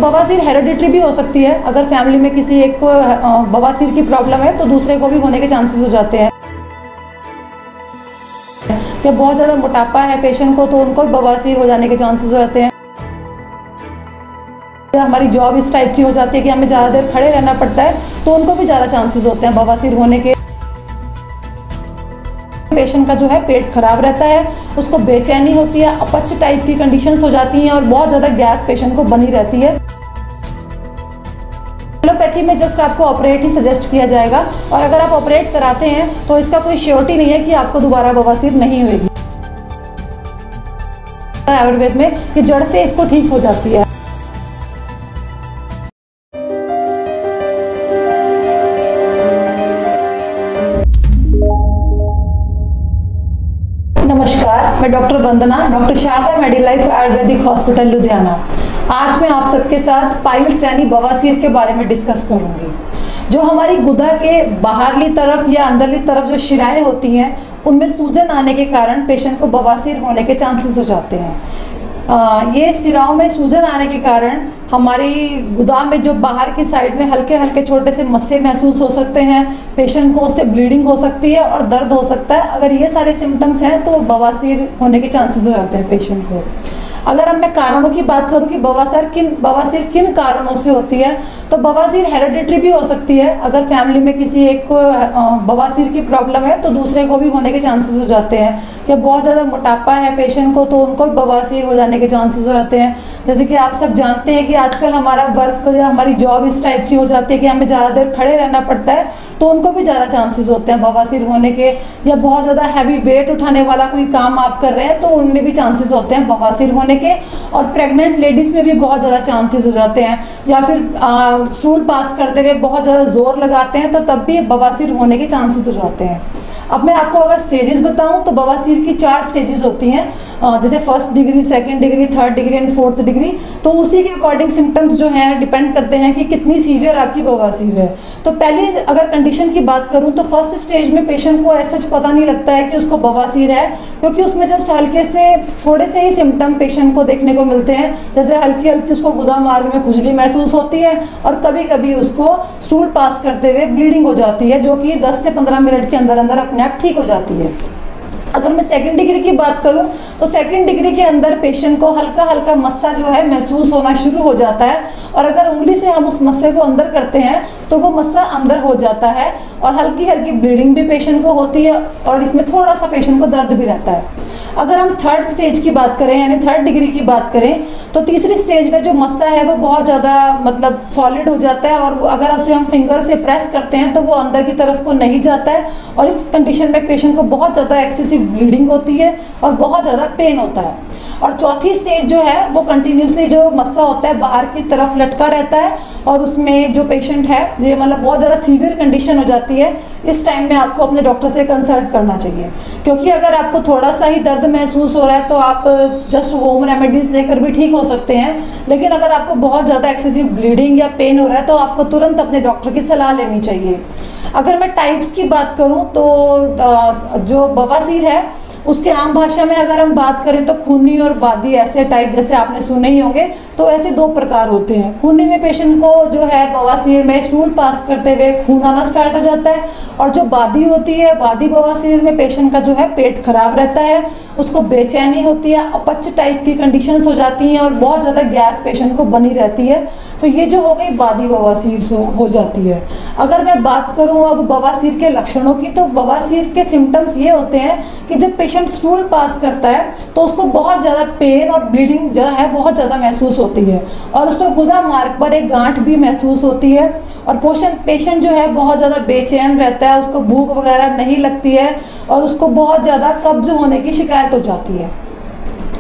बवासीर हेरिडिटरी भी हो सकती है। अगर फैमिली में किसी एक को बवासीर की प्रॉब्लम है तो दूसरे को भी होने के चांसेस हो जाते हैं। या बहुत ज़्यादा मोटापा है पेशेंट को तो उनको बवासीर हो जाने के चांसेस हो जाते हैं। हमारी जॉब इस टाइप की हो जाती है कि हमें ज़्यादा देर खड़े रहना पड़ता है तो उनको भी ज़्यादा चांसेस होते हैं बवासीर होने के। पेशेंट का जो है पेट खराब रहता है, उसको बेचैनी होती है, अपच टाइप की कंडीशंस हो जाती हैं और बहुत ज़्यादा गैस पेशेंट को बनी रहती है। एलोपैथी में जस्ट आपको ऑपरेट ही सजेस्ट किया जाएगा और अगर आप ऑपरेट कराते हैं तो इसका कोई श्योरिटी नहीं है कि आपको दोबारा बवासीर नहीं होगी। आयुर्वेद में कि जड़ से इसको ठीक हो जाती है। नमस्कार, मैं डॉक्टर वंदना, डॉक्टर शारदा मेडिलाइफ आयुर्वेदिक हॉस्पिटल लुधियाना। आज मैं आप सबके साथ पाइल्स यानी बवासीर के बारे में डिस्कस करूंगी। जो हमारी गुदा के बाहरली तरफ या अंदरली तरफ जो शिराएं होती हैं उनमें सूजन आने के कारण पेशेंट को बवासीर होने के चांसेस हो जाते हैं। ये शिराओं में सूजन आने के कारण हमारी गुदा में जो बाहर की साइड में हल्के हल्के छोटे से मस्से महसूस हो सकते हैं। पेशेंट को उससे ब्लीडिंग हो सकती है और दर्द हो सकता है। अगर ये सारे सिम्टम्स हैं तो बवासीर होने के चांसेस हो जाते हैं पेशेंट को। अगर अब मैं कारणों की बात करूं कि बवासीर किन कारणों से होती है तो बवासीर हेरिडिटरी भी हो सकती है। अगर फैमिली में किसी एक को बवासीर की प्रॉब्लम है तो दूसरे को भी होने के चांसेस हो जाते हैं। या बहुत ज़्यादा मोटापा है पेशेंट को तो उनको भी बवासीर हो जाने के चांसेस हो जाते हैं। जैसे कि आप सब जानते हैं कि आजकल हमारा वर्क या हमारी जॉब इस टाइप की हो जाती है कि हमें ज़्यादा देर खड़े रहना पड़ता है तो उनको भी ज़्यादा चांसेस होते हैं बवासीर होने के। या बहुत ज़्यादा हैवी वेट उठाने वाला कोई काम आप कर रहे हैं तो उनमें भी चांसेस होते हैं बवासीर होने के। और प्रेग्नेंट लेडीज़ में भी बहुत ज़्यादा चांसेस हो जाते हैं। या फिर स्टूल पास करते हुए बहुत ज़्यादा जोर लगाते हैं तो तब भी बवासीर होने के चांसेस हो जाते हैं। अब मैं आपको अगर स्टेजेस बताऊं तो बवासीर की 4 स्टेजेस होती हैं, जैसे first degree, second degree, third degree and fourth degree. तो उसी के अकॉर्डिंग सिम्टम्स जो हैं डिपेंड करते हैं कि कितनी सीवियर आपकी बवासीर है। तो पहले अगर कंडीशन की बात करूं तो फर्स्ट स्टेज में पेशेंट को ऐसा पता नहीं लगता है कि उसको बवासीर है, क्योंकि उसमें जस्ट हल्के से थोड़े से ही सिम्टम पेशेंट को देखने को मिलते हैं। जैसे हल्की हल्की उसको गुदा मार्ग में खुजली महसूस होती है और कभी कभी उसको स्टूल पास करते हुए ब्लीडिंग हो जाती है, जो कि 10 से 15 मिनट के अंदर अंदर अपने आप ठीक हो जाती है। अगर मैं सेकंड डिग्री की बात करूं तो सेकंड डिग्री के अंदर पेशेंट को हल्का हल्का मस्सा जो है महसूस होना शुरू हो जाता है और अगर उंगली से हम उस मस्से को अंदर करते हैं तो वो मस्सा अंदर हो जाता है और हल्की हल्की ब्लीडिंग भी पेशेंट को होती है और इसमें थोड़ा सा पेशेंट को दर्द भी रहता है। अगर हम थर्ड स्टेज की बात करें यानी थर्ड डिग्री की बात करें तो तीसरी स्टेज में जो मस्सा है वो बहुत ज़्यादा मतलब सॉलिड हो जाता है और अगर उसे हम फिंगर से प्रेस करते हैं तो वो अंदर की तरफ को नहीं जाता है और इस कंडीशन में पेशेंट को बहुत ज़्यादा एक्सेसिव ब्लीडिंग होती है और बहुत ज़्यादा पेन होता है। और चौथी स्टेज जो है वो कंटिन्यूसली जो मस्सा होता है बाहर की तरफ लटका रहता है और उसमें जो पेशेंट है ये मतलब बहुत ज़्यादा सीवियर कंडीशन हो जाती है। इस टाइम में आपको अपने डॉक्टर से कंसल्ट करना चाहिए, क्योंकि अगर आपको थोड़ा सा ही दर्द महसूस हो रहा है तो आप जस्ट होम रेमेडीज़ लेकर भी ठीक हो सकते हैं, लेकिन अगर आपको बहुत ज़्यादा एक्सेसिव ब्लीडिंग या पेन हो रहा है तो आपको तुरंत अपने डॉक्टर की सलाह लेनी चाहिए। अगर मैं टाइप्स की बात करूँ तो जो बवासीर है उसके आम भाषा में अगर हम बात करें तो खूनी और बादी ऐसे टाइप जैसे आपने सुने ही होंगे। तो ऐसे 2 प्रकार होते हैं। खूनी में पेशेंट को जो है बवासीर में स्टूल पास करते हुए खून आना स्टार्ट हो जाता है और जो बादी होती है बादी बवासीर में पेशेंट का जो है पेट खराब रहता है, उसको बेचैनी होती है, अपच टाइप की कंडीशंस हो जाती हैं और बहुत ज़्यादा गैस पेशेंट को बनी रहती है। तो ये जो हो गई बादी बवासीर हो जाती है। अगर मैं बात करूँ अब बवासीर के लक्षणों की तो बवासीर के सिम्टम्स ये होते हैं कि जब पेशेंट स्टूल पास करता है तो उसको बहुत ज़्यादा पेन और ब्लीडिंग जो है बहुत ज़्यादा महसूस होती है और उसको गुदा मार्ग पर एक गांठ भी महसूस होती है और पेशेंट जो है बहुत ज़्यादा बेचैन रहता है, उसको भूख वगैरह नहीं लगती है और उसको बहुत ज़्यादा कब्ज होने की शिकायत हो जाती है।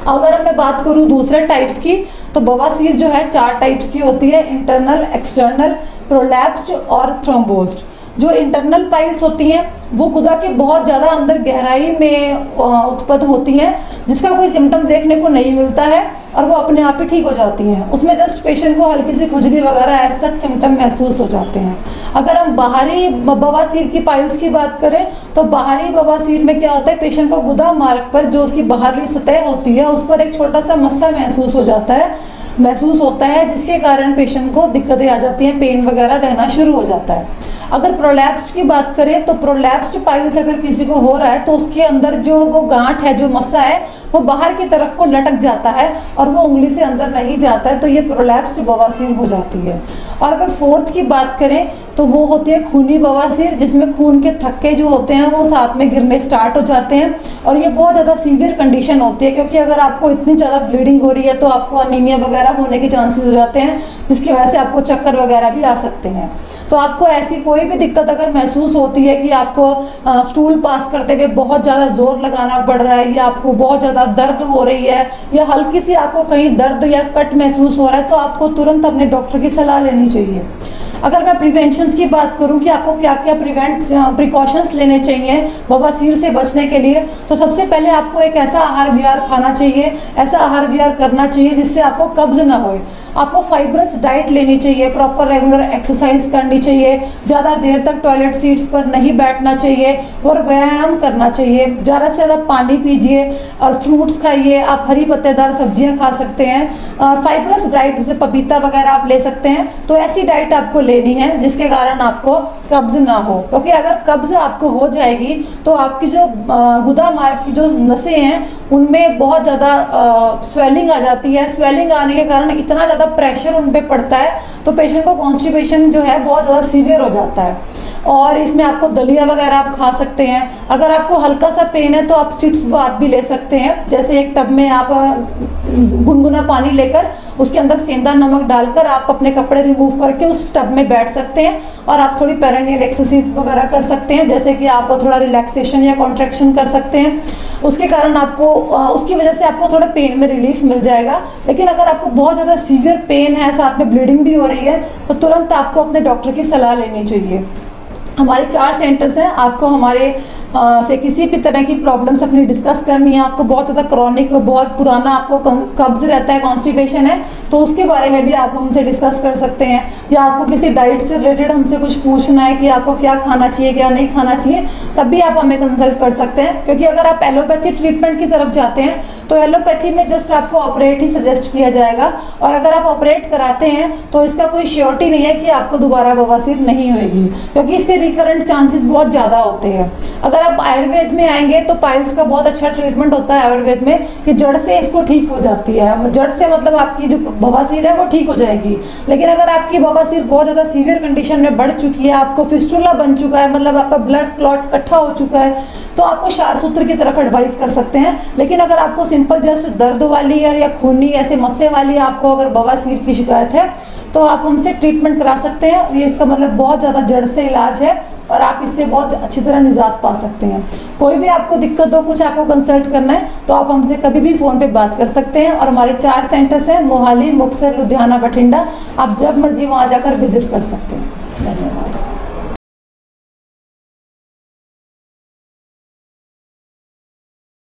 अगर मैं बात करूँ दूसरे टाइप्स की तो बवासीर जो है 4 टाइप्स की होती है, इंटरनल, एक्सटर्नल, प्रोलैप्स्ड और थ्रोम्बोस्ड। जो इंटरनल पाइल्स होती हैं वो गुदा के बहुत ज़्यादा अंदर गहराई में उत्पन्न होती हैं, जिसका कोई सिम्टम देखने को नहीं मिलता है और वो अपने आप ही ठीक हो जाती हैं। उसमें जस्ट पेशेंट को हल्की सी खुजली वगैरह ऐसे सिम्टम महसूस हो जाते हैं। अगर हम बाहरी बवासीर की पाइल्स की बात करें तो बाहरी बवासीर में क्या होता है, पेशेंट को गुदा मार्ग पर जो उसकी बाहरली सतह होती है उस पर एक छोटा सा मस्सा महसूस हो जाता है। महसूस होता है, जिसके कारण पेशेंट को दिक्कतें आ जाती हैं, पेन वगैरह रहना शुरू हो जाता है। अगर प्रोलैप्स की बात करें तो प्रोलैप्स्ड पाइल्स अगर किसी को हो रहा है तो उसके अंदर जो वो गांठ है, जो मस्सा है, वो बाहर की तरफ को लटक जाता है और वो उंगली से अंदर नहीं जाता है, तो ये प्रोलैप्स्ड बवासीर हो जाती है। और अगर फोर्थ की बात करें तो वो होती है खूनी बवासीर, जिसमें खून के थक्के जो होते हैं वो साथ में गिरने स्टार्ट हो जाते हैं और ये बहुत ज़्यादा सीवियर कंडीशन होती है, क्योंकि अगर आपको इतनी ज़्यादा ब्लीडिंग हो रही है तो आपको अनीमिया वगैरह होने के चांसेस हो जाते हैं, जिसकी वजह से आपको चक्कर वगैरह भी आ सकते हैं। तो आपको ऐसी कोई भी दिक्कत अगर महसूस होती है कि आपको स्टूल पास करते हुए बहुत ज़्यादा जोर लगाना पड़ रहा है, या आपको बहुत ज़्यादा दर्द हो रही है, या हल्की सी आपको कहीं दर्द या कट महसूस हो रहा है, तो आपको तुरंत अपने डॉक्टर की सलाह लेनी चाहिए। अगर मैं प्रिवेंशंस की बात करूं कि आपको क्या क्या प्रिकॉशंस लेने चाहिए बवासीर से बचने के लिए, तो सबसे पहले आपको एक ऐसा आहार विहार खाना चाहिए, ऐसा आहार विहार करना चाहिए जिससे आपको कब्ज ना हो। आपको फाइबरस डाइट लेनी चाहिए, प्रॉपर रेगुलर एक्सरसाइज करनी चाहिए, ज़्यादा देर तक टॉयलेट सीट्स पर नहीं बैठना चाहिए और व्यायाम करना चाहिए। ज़्यादा से ज़्यादा पानी पीजिए और फ्रूट्स खाइए, आप हरी पत्तेदार सब्जियां खा सकते हैं। फाइबरस डाइट जैसे पपीता वगैरह आप ले सकते हैं, तो ऐसी डाइट आपको लेनी है जिसके कारण आपको कब्ज ना हो, क्योंकि अगर कब्ज आपको हो जाएगी तो आपकी जो गुदा मार्ग की जो नसें हैं उनमें बहुत ज़्यादा स्वेलिंग आ जाती है। स्वेलिंग आने के कारण इतना ज़्यादा प्रेशर उन पे पड़ता है तो पेशेंट को कॉन्स्टिपेशन जो है बहुत ज़्यादा सीवियर हो जाता है। और इसमें आपको दलिया वगैरह आप खा सकते हैं। अगर आपको हल्का सा पेन है तो आप सिट्स बाथ भी ले सकते हैं, जैसे एक टब में आप गुनगुना पानी लेकर उसके अंदर सेंधा नमक डालकर आप अपने कपड़े रिमूव करके उस टब में बैठ सकते हैं और आप थोड़ी पेरिनियल एक्सरसाइज वगैरह कर सकते हैं, जैसे कि आप थोड़ा रिलैक्सेशन या कॉन्ट्रैक्शन कर सकते हैं। उसके कारण आपको उसकी वजह से आपको थोड़ा पेन में रिलीफ मिल जाएगा। लेकिन अगर आपको बहुत ज़्यादा सीवियर पेन है, साथ में ब्लीडिंग भी हो रही है, तो तुरंत आपको अपने डॉक्टर की सलाह लेनी चाहिए। हमारे 4 सेंटर्स हैं। आपको हमारे से किसी भी तरह की प्रॉब्लम्स अपनी डिस्कस करनी है, आपको बहुत ज़्यादा क्रॉनिक, बहुत पुराना आपको कब्ज रहता है, कॉन्स्टिपेशन है, तो उसके बारे में भी आप हमसे डिस्कस कर सकते हैं। या आपको किसी डाइट से रिलेटेड हमसे कुछ पूछना है कि आपको क्या खाना चाहिए, क्या नहीं खाना चाहिए, तब भी आप हमें कंसल्ट कर सकते हैं। क्योंकि अगर आप एलोपैथी ट्रीटमेंट की तरफ जाते हैं तो एलोपैथी में जस्ट आपको ऑपरेट ही सजेस्ट किया जाएगा, और अगर आप ऑपरेट कराते हैं तो इसका कोई श्योरिटी नहीं है कि आपको दोबारा बवासीर नहीं होगी, क्योंकि इसके रिकरेंट चांसेस बहुत ज़्यादा होते हैं। अगर आप आयुर्वेद में आएंगे तो पाइल्स का बहुत अच्छा ट्रीटमेंट होता है आयुर्वेद में, कि जड़ से इसको ठीक हो जाती है। जड़ से मतलब आपकी जो बवासीर है वो ठीक हो जाएगी। लेकिन अगर आपकी बवासीर बहुत ज़्यादा सीवियर कंडीशन में बढ़ चुकी है, आपको फिस्टुला बन चुका है, मतलब आपका ब्लड क्लॉट इकट्ठा हो चुका है, तो आपको क्षारसूत्र की तरफ एडवाइस कर सकते हैं। लेकिन अगर आपको सिंपल जस्ट दर्द वाली या खूनी ऐसे मस्से वाली आपको अगर बवासीर की शिकायत है तो आप हमसे ट्रीटमेंट करा सकते हैं। ये इसका मतलब बहुत ज़्यादा जड़ से इलाज है और आप इससे बहुत अच्छी तरह निजात पा सकते हैं। कोई भी आपको दिक्कत हो, कुछ आपको कंसल्ट करना है, तो आप हमसे कभी भी फ़ोन पे बात कर सकते हैं। और हमारे 4 सेंटर्स हैं, मोहाली, मुक्तसर, लुधियाना, बठिंडा। आप जब मर्जी वहाँ जाकर विजिट कर सकते हैं। धन्यवाद।